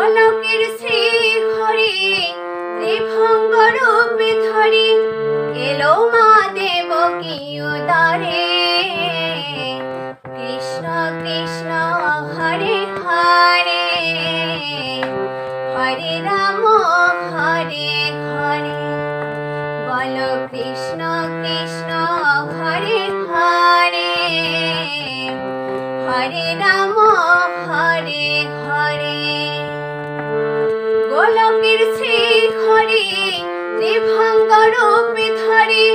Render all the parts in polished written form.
গোলকের শিখরে ত্রিভঙ্গ রূপে ধরে এলো মা দেবকী উদরে। কৃষ্ণ কৃষ্ণ হরে হরে, হরে রাম হরে হরে। বলো কৃষ্ণ কৃষ্ণ হরে হরে, হরে রাম হরে হরে। গোলকের শিখরে ত্রিভঙ্গ রূপে ধরে,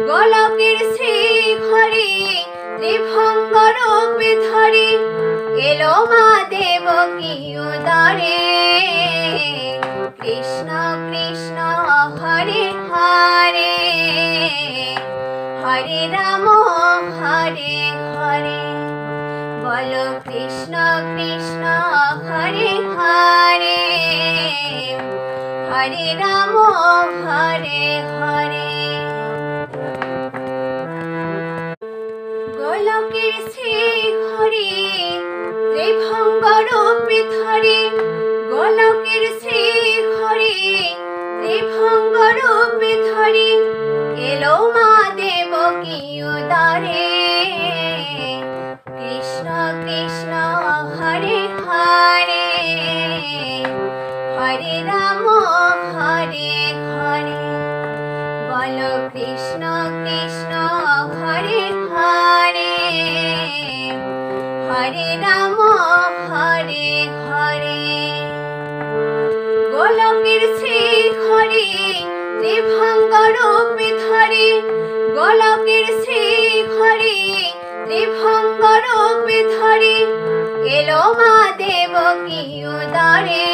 গোলকের শিখরে ত্রিভঙ্গ রূপে ধরে এলো মা দেবকী উদরে। কৃষ্ণ কৃষ্ণ হরে হরে, হরে রাম হরে হরে। বলো কৃষ্ণ কৃষ্ণ হরে হরে, হরে রাম হরে হরে। গোলকের শিখরে ত্রিভঙ্গ রূপে ধরে, গোলকের শিখরে ত্রিভঙ্গ রূপে ধরে এলো মা দেবকী উদরে। কৃষ্ণ কৃষ্ণ হরে হরে, হরে রাম হরে হরে। বলো কৃষ্ণ কৃষ্ণ হরে হরে, হরে রাম হরে হরে। গোলকের শিখরে ত্রিভঙ্গ রূপে ধরে, গোলকের শিখরে ত্রিভঙ্গ রূপে ধরে এলো মা দেবকী উদরে।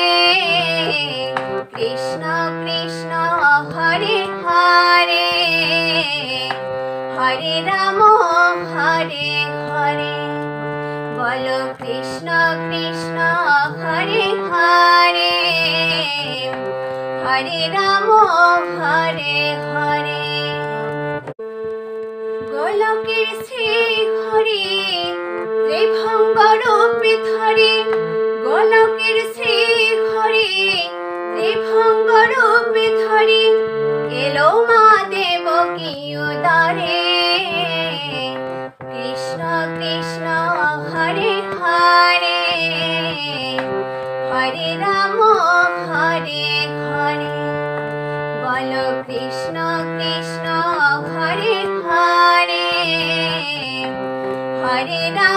কৃষ্ণ কৃষ্ণ হরে হরে, হরে রাম হরে হরে। বলো কৃষ্ণ কৃষ্ণ হরে হরে, হরে রাম হরে হরে। গোলকের শিখরে ত্রিভঙ্গ রূপে ধরে, গোলকের শিখরে ত্রিভঙ্গ রূপে ধরে এলো মা দেবকী উদরে। কৃষ্ণ কৃষ্ণ হরে হরে, হরে রাম হরে হরে। বলো কৃষ্ণ কৃষ্ণ হরে হরে, হরে রাম